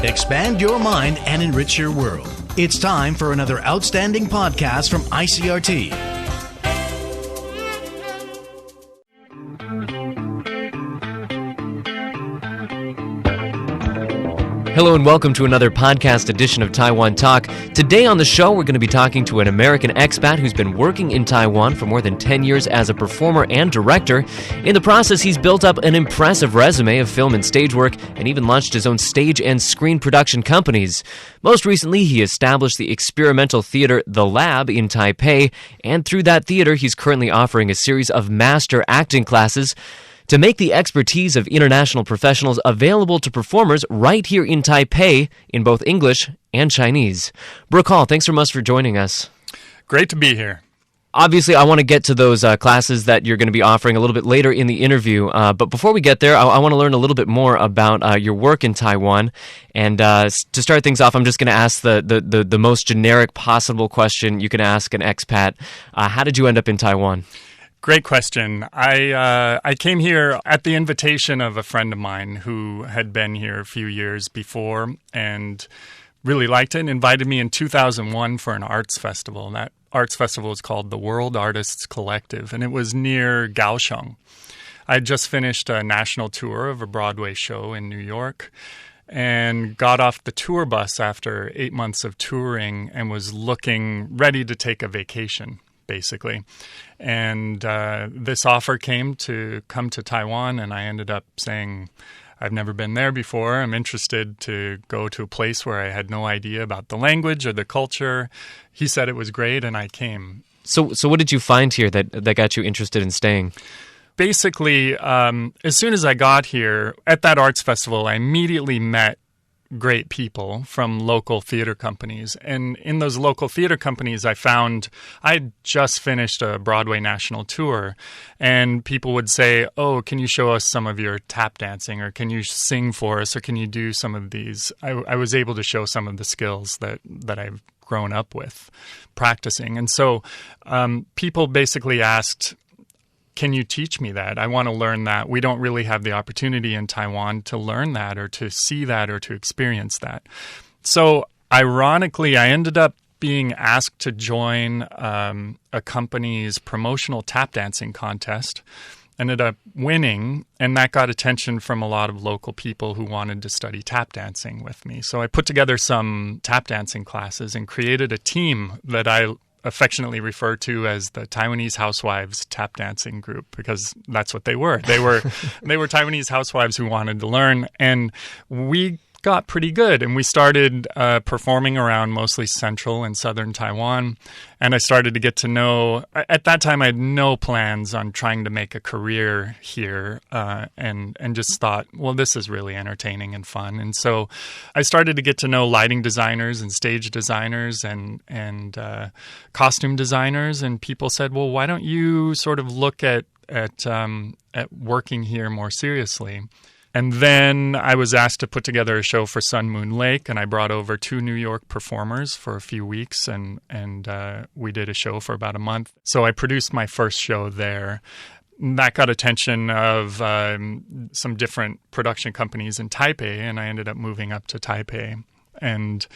expand your mind, and enrich your world. It's time for another outstanding podcast from ICRT. Hello and welcome to another podcast edition of Taiwan Talk. Today on the show, we're going to be talking to an American expat who's been working in Taiwan for more than 10 years as a performer and director. In the process, he's built up an impressive resume of film and stage work and even launched his own stage and screen production companies. Most recently, he established the experimental theater The Lab in Taipei, and through that theater, he's currently offering a series of master acting classes to make the expertise of international professionals available to performers right here in Taipei in both English and Chinese. Brook, thanks so much for joining us. Great to be here. Obviously, I want to get to those classes that you're going to be offering a little bit later in the interview. But before we get there, I want to learn a little bit more about your work in Taiwan. And to start things off, I'm just going to ask the most generic possible question you can ask an expat. How did you end up in Taiwan? Great question. I came here at the invitation of a friend of mine who had been here a few years before and really liked it and invited me in 2001 for an arts festival. And that arts festival was called the World Artists Collective, and it was near Kaohsiung. I had just finished a national tour of a Broadway show in New York and got off the tour bus after 8 months of touring and was ready to take a vacation, basically. And this offer came to come to Taiwan, and I ended up saying, I've never been there before. I'm interested to go to a place where I had no idea about the language or the culture. He said it was great, and I came. So what did you find here that got you interested in staying? Basically, as soon as I got here, at that arts festival, I immediately met great people from local theater companies. And in those local theater companies, I found I had just finished a Broadway national tour, and people would say, oh, can you show us some of your tap dancing, or can you sing for us, or can you do some of these? I was able to show some of the skills that I've grown up with practicing. And so people basically asked, can you teach me that? I want to learn that. We don't really have the opportunity in Taiwan to learn that or to see that or to experience that. So ironically, I ended up being asked to join a company's promotional tap dancing contest. Ended up winning, and that got attention from a lot of local people who wanted to study tap dancing with me. So I put together some tap dancing classes and created a team that I affectionately referred to as the Taiwanese Housewives Tap Dancing Group, because that's what they were. They were Taiwanese housewives who wanted to learn, and we got pretty good. And we started performing around mostly central and southern Taiwan, and I started to get to know. At that time, I had no plans on trying to make a career here, and just thought, well, this is really entertaining and fun. And so I started to get to know lighting designers and stage designers and costume designers. And people said, well, why don't you sort of look at working here more seriously? And then I was asked to put together a show for Sun Moon Lake, and I brought over 2 New York performers for a few weeks, and we did a show for about a month. So I produced my first show there. That got attention of some different production companies in Taipei, and I ended up moving up to Taipei and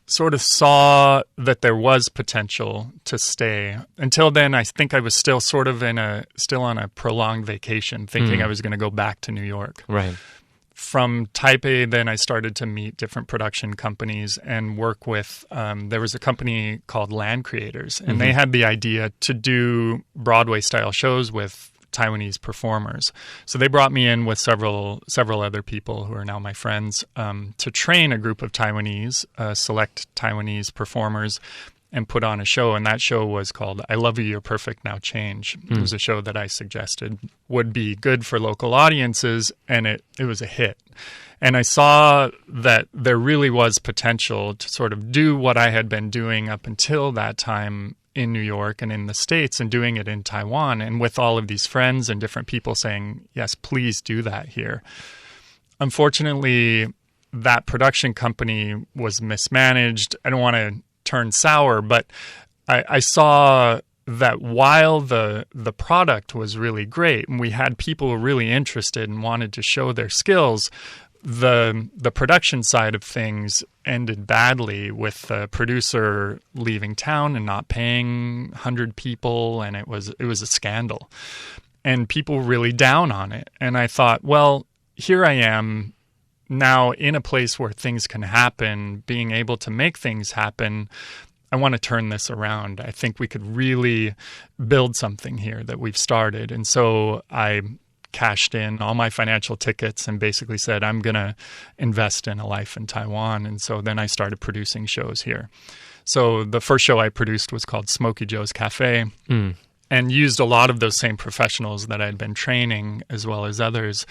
sort of saw that there was potential to stay. Until then, I think I was still sort of still on a prolonged vacation, thinking I was going to go back to New York. Right. From Taipei, then I started to meet different production companies and work with, there was a company called Land Creators, and they had the idea to do Broadway-style shows with Taiwanese performers. So they brought me in with several other people who are now my friends to train a group of select Taiwanese performers and put on a show. And that show was called I Love You, You're Perfect, Now Change. It was a show that I suggested would be good for local audiences, and it was a hit. And I saw that there really was potential to sort of do what I had been doing up until that time in New York and in the States, and doing it in Taiwan, and with all of these friends and different people saying, yes, please do that here. Unfortunately, that production company was mismanaged. I don't want to turn sour, but I saw that while the product was really great and we had people really interested and wanted to show their skills, the production side of things ended badly with the producer leaving town and not paying 100 people, and it was a scandal. And people were really down on it. And I thought, well, here I am now in a place where things can happen, being able to make things happen. I want to turn this around. I think we could really build something here that we've started. And so I cashed in all my financial tickets and basically said, I'm going to invest in a life in Taiwan. And so then I started producing shows here. So the first show I produced was called Smokey Joe's Cafe and used a lot of those same professionals that I'd been training as well as others.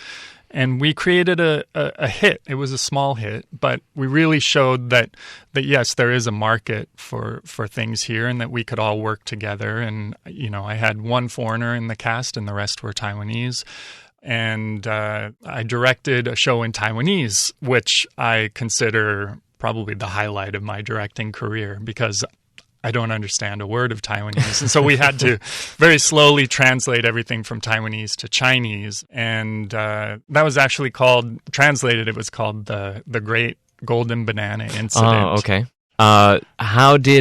And we created a hit. It was a small hit, but we really showed that yes, there is a market for things here and that we could all work together. And, you know, I had one foreigner in the cast and the rest were Taiwanese. And I directed a show in Taiwanese, which I consider probably the highlight of my directing career because I don't understand a word of Taiwanese. And so we had to very slowly translate everything from Taiwanese to Chinese. And that was actually translated, it was called the Great Golden Banana Incident. Oh, okay. How do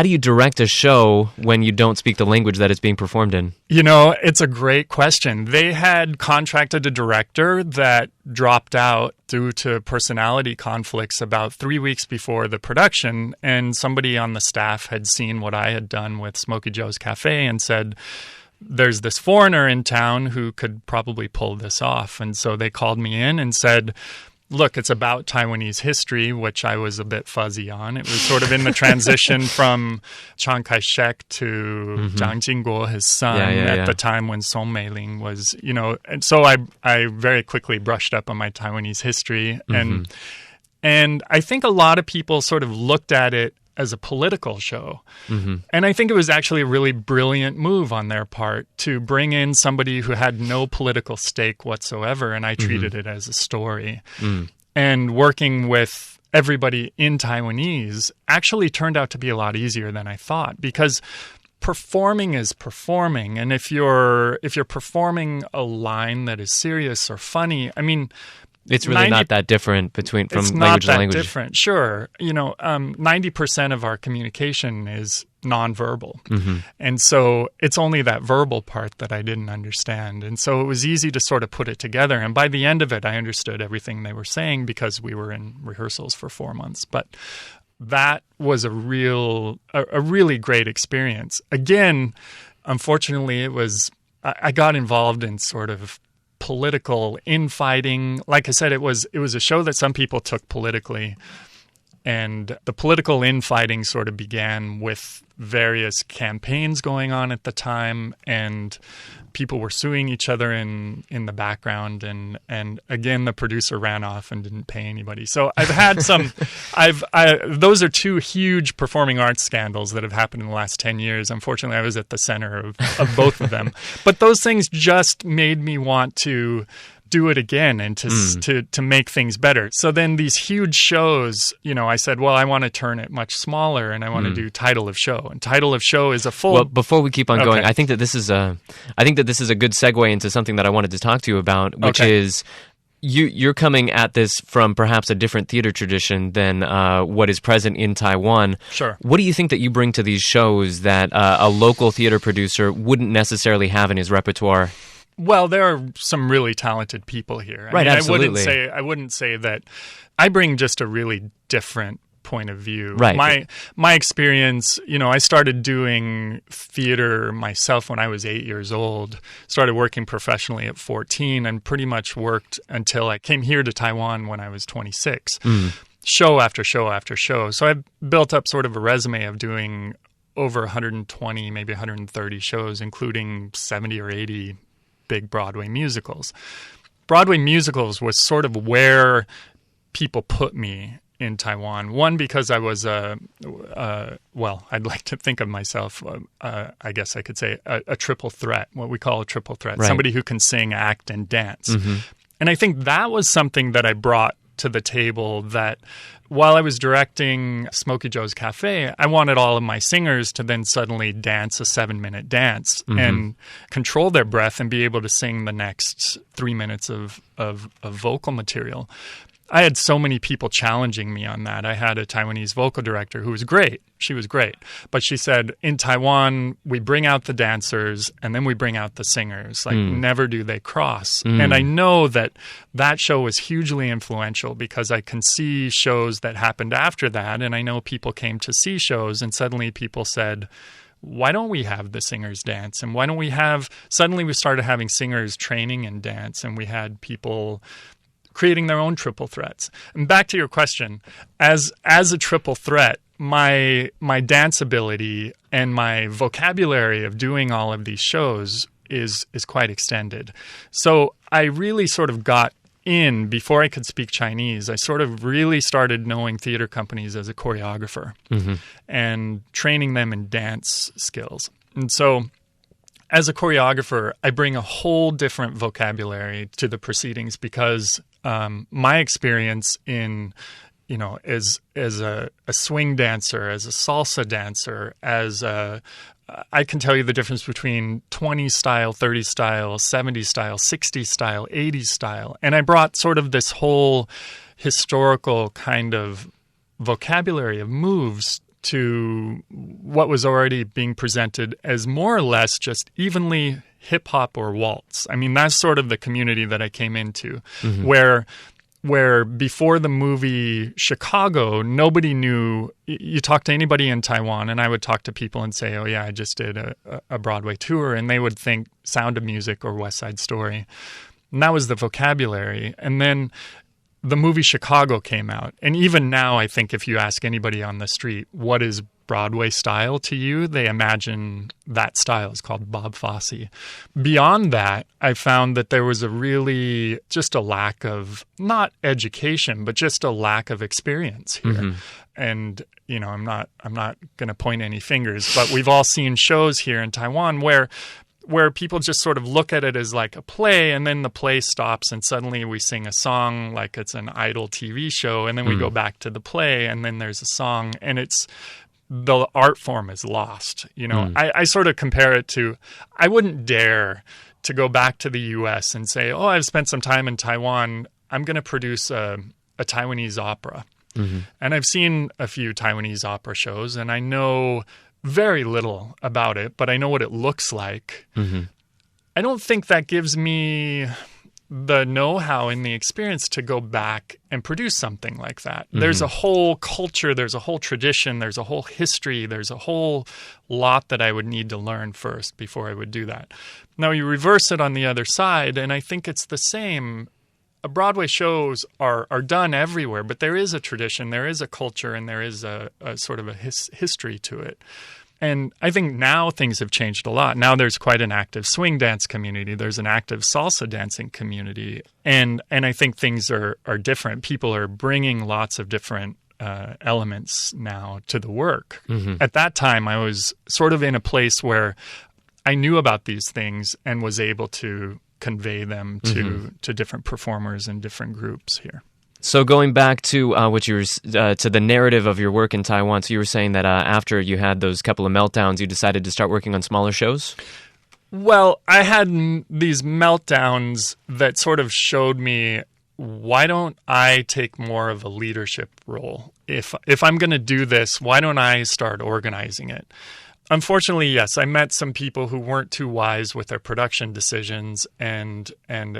you direct a show when you don't speak the language that it's being performed in? You know, it's a great question. They had contracted a director that dropped out due to personality conflicts about 3 weeks before the production, and somebody on the staff had seen what I had done with Smokey Joe's Cafe and said, there's this foreigner in town who could probably pull this off. And so they called me in and said, look, it's about Taiwanese history, which I was a bit fuzzy on. It was sort of in the transition from Chiang Kai-shek to Jiang Jingguo, his son, at the time when Song Meiling was, you know. And so I very quickly brushed up on my Taiwanese history. And I think a lot of people sort of looked at it as a political show. And I think it was actually a really brilliant move on their part to bring in somebody who had no political stake whatsoever, and I treated it as a story. And working with everybody in Taiwanese actually turned out to be a lot easier than I thought, because performing is performing, and if you're performing a line that is serious or funny, I mean, it's really not that different from language to language. It's not that different, sure. You know, 90% of our communication is nonverbal. And so it's only that verbal part that I didn't understand. And so it was easy to sort of put it together. And by the end of it, I understood everything they were saying because we were in rehearsals for 4 months. But that was a really great experience. Again, unfortunately, I got involved in sort of political infighting. Like I said, it was a show that some people took politically, and the political infighting sort of began with various campaigns going on at the time, and people were suing each other in the background, and again the producer ran off and didn't pay anybody. So I've had some those are two huge performing arts scandals that have happened in the last 10 years. Unfortunately, I was at the center of both of them. But those things just made me want to do it again and to make things better. So then these huge shows, you know, I said, well, I want to turn it much smaller, and I want to do title of show. And title of show is a full. Well, before we keep on going, I think that this is a good segue into something that I wanted to talk to you about, which is you're coming at this from perhaps a different theater tradition than what is present in Taiwan. Sure. What do you think that you bring to these shows that a local theater producer wouldn't necessarily have in his repertoire? Well, there are some really talented people here. Right, absolutely. I wouldn't say that I bring just a really different point of view. Right. My experience, you know, I started doing theater myself when I was 8 years old. Started working professionally at 14 and pretty much worked until I came here to Taiwan when I was 26. Show after show after show. So I've built up sort of a resume of doing over 120, maybe 130 shows, including 70 or 80 big Broadway musicals. Broadway musicals was sort of where people put me in Taiwan. One, because I was well, I'd like to think of myself, I guess I could say, a triple threat, what we call a triple threat, somebody who can sing, act, and dance. And I think that was something that I brought to the table that while I was directing Smokey Joe's Cafe, I wanted all of my singers to then suddenly dance a 7-minute dance and control their breath and be able to sing the next 3 minutes of vocal material. I had so many people challenging me on that. I had a Taiwanese vocal director who was great. She was great. But she said, in Taiwan, we bring out the dancers and then we bring out the singers. Like, never do they cross. And I know that show was hugely influential because I can see shows that happened after that. And I know people came to see shows and suddenly people said, why don't we have the singers dance? And why don't we have... Suddenly we started having singers training in dance, and we had people creating their own triple threats. And back to your question, as a triple threat, my dance ability and my vocabulary of doing all of these shows is quite extended. So I really sort of got in before I could speak Chinese. I sort of really started knowing theater companies as a choreographer and training them in dance skills. And so as a choreographer, I bring a whole different vocabulary to the proceedings because my experience in, as a swing dancer, as a salsa dancer, I can tell you the difference between 20 style, 30 style, 70 style, 60 style, 80 style. And I brought sort of this whole historical kind of vocabulary of moves to what was already being presented as more or less just evenly hip-hop or waltz. I mean, that's sort of the community that I came into, where before the movie Chicago, nobody knew. You talk to anybody in Taiwan, and I would talk to people and say, oh, yeah, I just did a Broadway tour, and they would think Sound of Music or West Side Story. And that was the vocabulary. And then the movie Chicago came out. And even now, I think if you ask anybody on the street, what is Broadway style to you, they imagine that style is called Bob Fosse. Beyond that, I found that there was just a lack of, not education, but just a lack of experience here. And, I'm not going to point any fingers, but we've all seen shows here in Taiwan where people just sort of look at it as like a play, and then the play stops and suddenly we sing a song like it's an idol TV show, and then we go back to the play and then there's a song, and the art form is lost. I sort of compare it to, I wouldn't dare to go back to the US and say, oh, I've spent some time in Taiwan, I'm going to produce a Taiwanese opera. And I've seen a few Taiwanese opera shows, and I know very little about it, but I know what it looks like. I don't think that gives me the know-how and the experience to go back and produce something like that. There's a whole culture, there's a whole tradition, there's a whole history, there's a whole lot that I would need to learn first before I would do that. Now, you reverse it on the other side, and I think it's the same. Broadway shows are done everywhere, but there is a tradition, there is a culture, and there is a sort of a history to it. And I think now things have changed a lot. Now there's quite an active swing dance community. There's an active salsa dancing community. And I think things are different. People are bringing lots of different elements now to the work. At that time, I was sort of in a place where I knew about these things and was able to convey them to different performers and different groups here. So going back to what you were to the narrative of your work in Taiwan, so you were saying that after you had those couple of meltdowns, you decided to start working on smaller shows? Well, I had these meltdowns that sort of showed me, why don't I take more of a leadership role? If I'm going to do this, why don't I start organizing it? Unfortunately, yes, I met some people who weren't too wise with their production decisions, and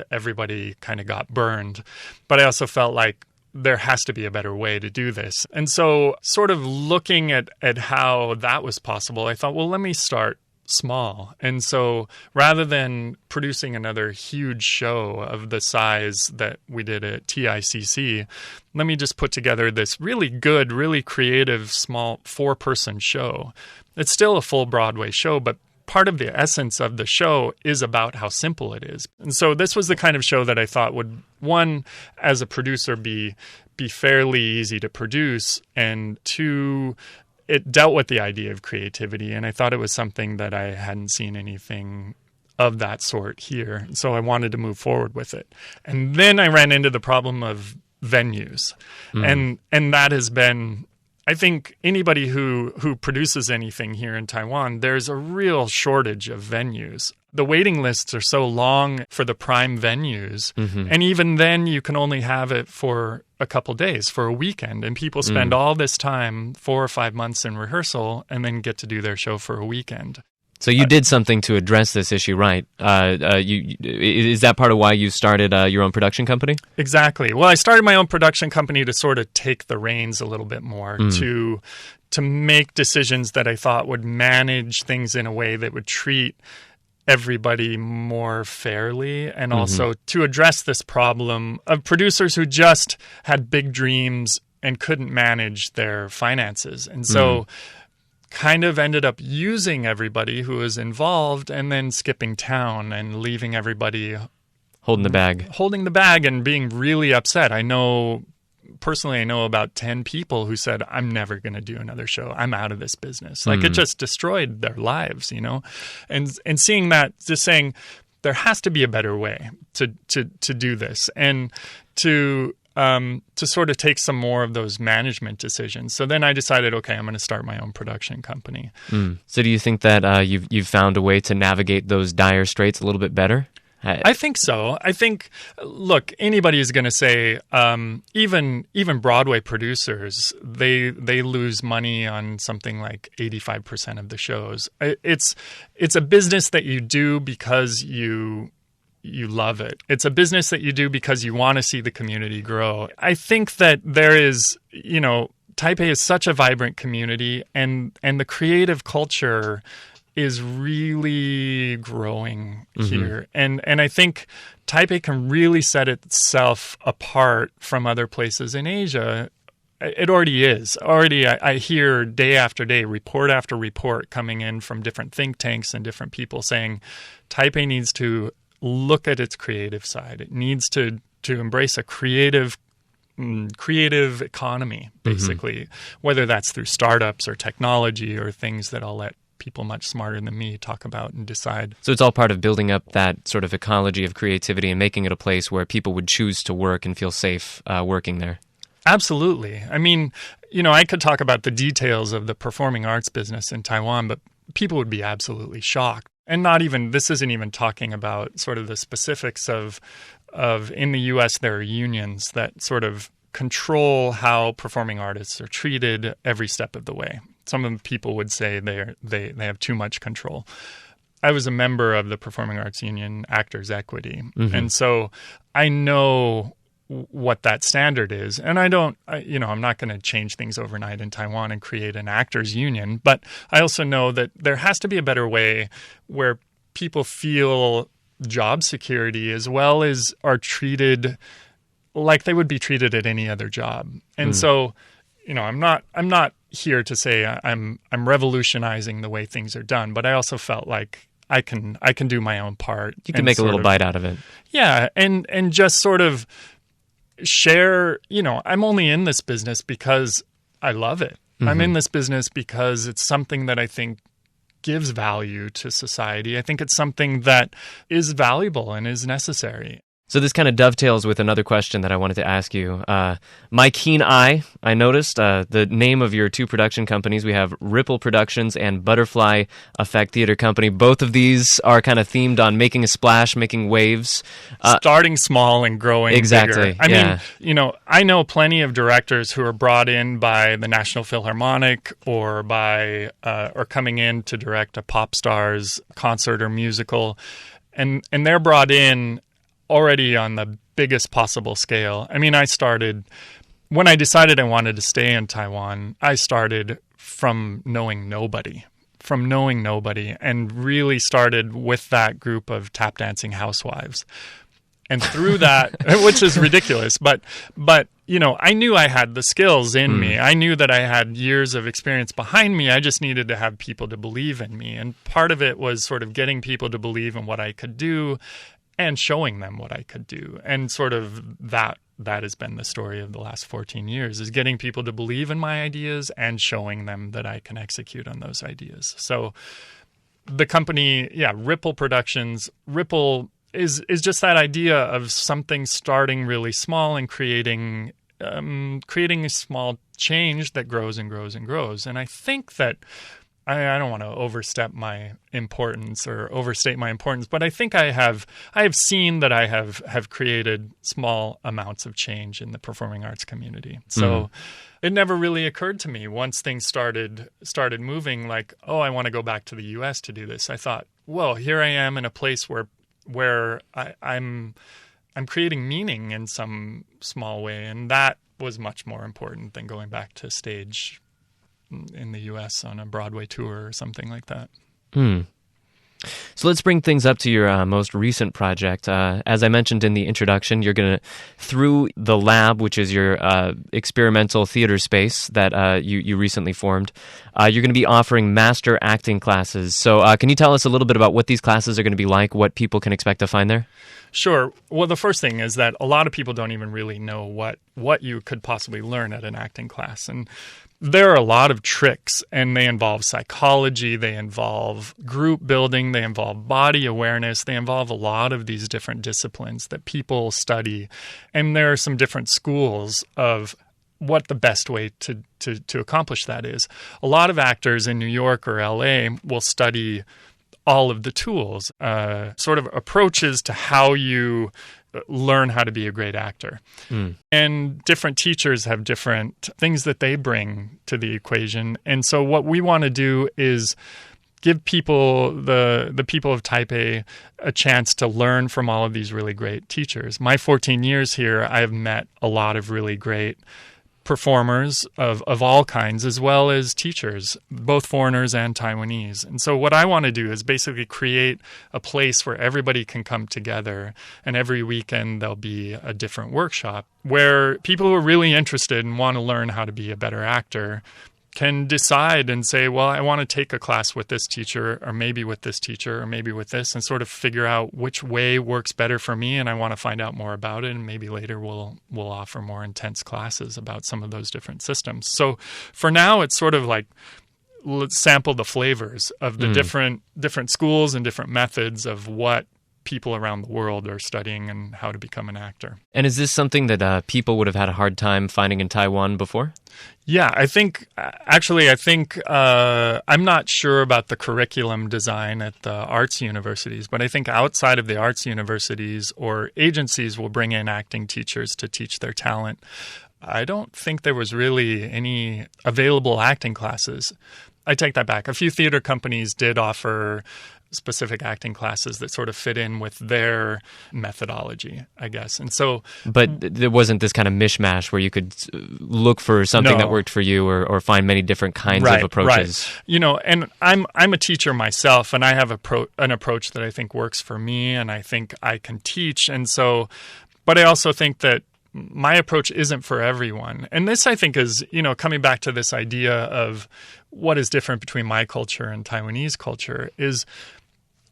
everybody kind of got burned. But I also felt like there has to be a better way to do this. And so sort of looking at how that was possible, I thought, well, let me start small. And so rather than producing another huge show of the size that we did at TICC, let me just put together this really good, really creative, small 4-person show. It's still a full Broadway show, but part of the essence of the show is about how simple it is. And so this was the kind of show that I thought would, one, as a producer, be fairly easy to produce, and two, it dealt with the idea of creativity, and I thought it was something that I hadn't seen anything of that sort here. So I wanted to move forward with it. And then I ran into the problem of venues. And that has been, I think anybody who produces anything here in Taiwan, there's a real shortage of venues. The waiting lists are so long for the prime venues. And even then you can only have it for a couple days, for a weekend. And people spend all this time, 4 or 5 months in rehearsal, and then get to do their show for a weekend. So you did something to address this issue, right? Is that part of why you started your own production company? Exactly. Well, I started my own production company to sort of take the reins a little bit more, to make decisions that I thought would manage things in a way that would treat everybody more fairly, and also to address this problem of producers who just had big dreams and couldn't manage their finances. And so kind of ended up using everybody who was involved and then skipping town and leaving everybody holding the bag and being really upset. I know about 10 people who said, I'm never going to do another show. I'm out of this business. Like it just destroyed their lives, and seeing that, just saying there has to be a better way to do this, and to sort of take some more of those management decisions. So then I decided, okay, I'm going to start my own production company. So do you think that you've found a way to navigate those dire straits a little bit better? I think so. I think, look, anybody is going to say, even Broadway producers, they lose money on something like 85% of the shows. It's a business that you do because you love it. It's a business that you do because you want to see the community grow. I think that there is, Taipei is such a vibrant community, and the creative culture is really growing here. And I think Taipei can really set itself apart from other places in Asia. It already is. I hear day after day, report after report coming in from different think tanks and different people saying Taipei needs to look at its creative side. It needs to embrace a creative economy, basically, whether that's through startups or technology or things that I'll let people much smarter than me talk about and decide. So it's all part of building up that sort of ecology of creativity and making it a place where people would choose to work and feel safe working there. Absolutely. I mean, I could talk about the details of the performing arts business in Taiwan, but people would be absolutely shocked. And this isn't even talking about sort of the specifics of in the U.S. there are unions that sort of control how performing artists are treated every step of the way. Some of the people would say they have too much control. I was a member of the Performing Arts Union Actors Equity, and so I know what that standard is. And I'm not going to change things overnight in Taiwan and create an actors union, but I also know that there has to be a better way where people feel job security as well as are treated like they would be treated at any other job. And so, I'm not here to say I'm revolutionizing the way things are done, but I also felt like I can do my own part. You can make a little bite out of it. Yeah, and just sort of share, I'm only in this business because I love it. I'm in this business because it's something that I think gives value to society. I think it's something that is valuable and is necessary. So this kind of dovetails with another question that I wanted to ask you. My keen eye, I noticed the name of your two production companies. We have Ripple Productions and Butterfly Effect Theater Company. Both of these are kind of themed on making a splash, making waves. Starting small and growing exactly, bigger. I mean, I know plenty of directors who are brought in by the National Philharmonic or or coming in to direct a pop star's concert or musical. And they're brought in already on the biggest possible scale. I mean, when I decided I wanted to stay in Taiwan, I started from knowing nobody, and really started with that group of tap dancing housewives. And through that, which is ridiculous, but I knew I had the skills in me. I knew that I had years of experience behind me. I just needed to have people to believe in me. And part of it was sort of getting people to believe in what I could do and showing them what I could do. And sort of that has been the story of the last 14 years, is getting people to believe in my ideas and showing them that I can execute on those ideas. So the company, Ripple Productions, Ripple is just that idea of something starting really small and creating creating a small change that grows and grows and grows. And I think that I don't want to overstate my importance, but I think I have seen that I have created small amounts of change in the performing arts community. So it never really occurred to me once things started moving, like, oh, I want to go back to the U.S. to do this. I thought, well, here I am in a place where I'm creating meaning in some small way, and that was much more important than going back to stage in the U.S. on a Broadway tour or something like that. So let's bring things up to your most recent project. As I mentioned in the introduction, you're going to, through the lab, which is your experimental theater space that you recently formed, you're going to be offering master acting classes. So can you tell us a little bit about what these classes are going to be like, what people can expect to find there? Sure. Well, the first thing is that a lot of people don't even really know what you could possibly learn at an acting class. And there are a lot of tricks, and they involve psychology, they involve group building, they involve body awareness, they involve a lot of these different disciplines that people study. And there are some different schools of what the best way to accomplish that is. A lot of actors in New York or LA will study all of the tools, sort of approaches to how you learn how to be a great actor. And different teachers have different things that they bring to the equation. And so what we want to do is give people, the people of Taipei, a chance to learn from all of these really great teachers. My 14 years here, I have met a lot of really great performers of all kinds, as well as teachers, both foreigners and Taiwanese. And so what I want to do is basically create a place where everybody can come together, and every weekend there'll be a different workshop where people who are really interested and want to learn how to be a better actor can decide and say, well, I want to take a class with this teacher, or maybe with this teacher, or maybe with this, and sort of figure out which way works better for me, and I want to find out more about it, and maybe later we'll offer more intense classes about some of those different systems. So for now, it's sort of like, let's sample the flavors of the different schools and different methods of what people around the world are studying and how to become an actor. And is this something that people would have had a hard time finding in Taiwan before? Yeah, I think I'm not sure about the curriculum design at the arts universities, but I think outside of the arts universities or agencies will bring in acting teachers to teach their talent. I don't think there was really any available acting classes. I take that back. A few theater companies did offer specific acting classes that sort of fit in with their methodology, I guess. And so, but there wasn't this kind of mishmash where you could look for something that worked for you, or find many different kinds of approaches. Right. You know, and I'm a teacher myself, and I have an approach that I think works for me, and I think I can teach. And so, but I also think that my approach isn't for everyone. And this, I think, is, coming back to this idea of what is different between my culture and Taiwanese culture, is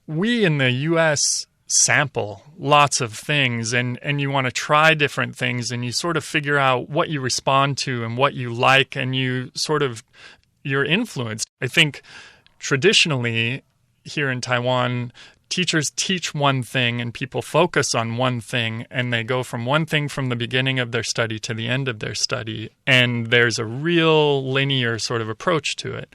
we in the U.S. sample lots of things, and you want to try different things, and you sort of figure out what you respond to and what you like, and you're influenced. I think traditionally here in Taiwan, teachers teach one thing and people focus on one thing, and they go from one thing from the beginning of their study to the end of their study, and there's a real linear sort of approach to it.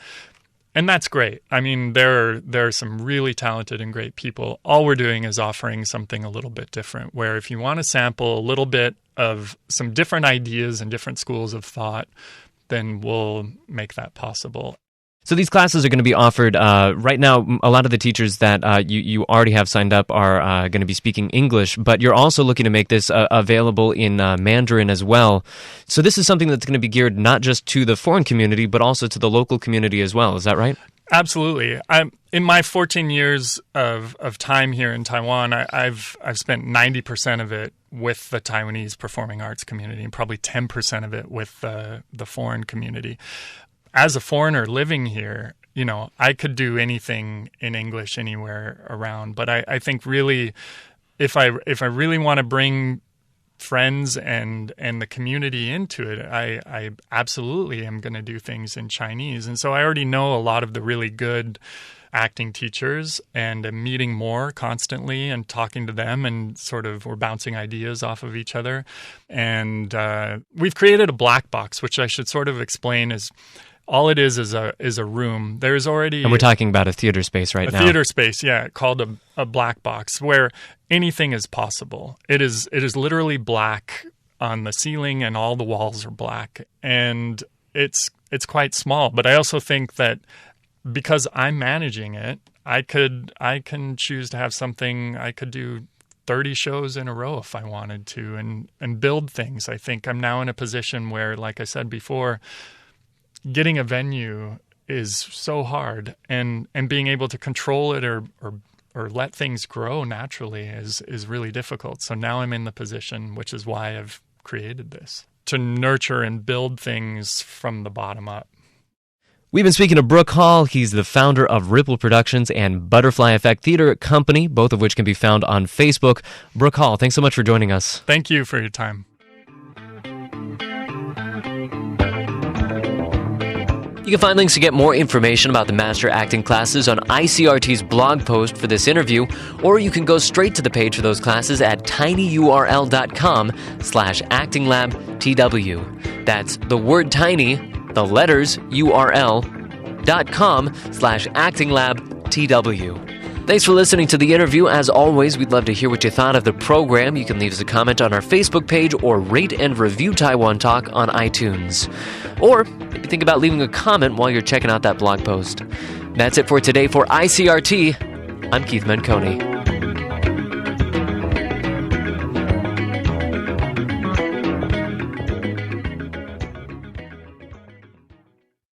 And that's great. I mean, there are some really talented and great people. All we're doing is offering something a little bit different, where if you want to sample a little bit of some different ideas and different schools of thought, then we'll make that possible. So these classes are going to be offered right now. A lot of the teachers that you already have signed up are going to be speaking English, but you're also looking to make this available in Mandarin as well. So this is something that's going to be geared not just to the foreign community, but also to the local community as well. Is that right? Absolutely. In my 14 years of time here in Taiwan, I've spent 90% of it with the Taiwanese performing arts community, and probably 10% of it with the foreign community. As a foreigner living here, I could do anything in English anywhere around. But I think really, if I really want to bring friends and the community into it, I absolutely am going to do things in Chinese. And so I already know a lot of the really good acting teachers, and am meeting more constantly and talking to them, and sort of we're bouncing ideas off of each other. And we've created a black box, which I should sort of explain is all it is a room. There's already... And we're talking about a theater space right now. A theater space, yeah, called a black box, where anything is possible. It is literally black on the ceiling, and all the walls are black. And it's quite small. But I also think that because I'm managing it, I can choose to have something. I could do 30 shows in a row if I wanted to, and build things. I think I'm now in a position where, like I said before, getting a venue is so hard, and being able to control it or let things grow naturally is really difficult. So now I'm in the position, which is why I've created this, to nurture and build things from the bottom up. We've been speaking to Brook Hall. He's the founder of Ripple Productions and Butterfly Effect Theater Company, both of which can be found on Facebook. Brook Hall, thanks so much for joining us. Thank you for your time. You can find links to get more information about the Master Acting classes on ICRT's blog post for this interview, or you can go straight to the page for those classes at tinyurl.com/actinglabtw. That's the word tiny, the letters url.com/actinglabtw. Thanks for listening to the interview. As always, we'd love to hear what you thought of the program. You can leave us a comment on our Facebook page or rate and review Taiwan Talk on iTunes. Or maybe think about leaving a comment while you're checking out that blog post. That's it for today. For ICRT, I'm Keith Menconi.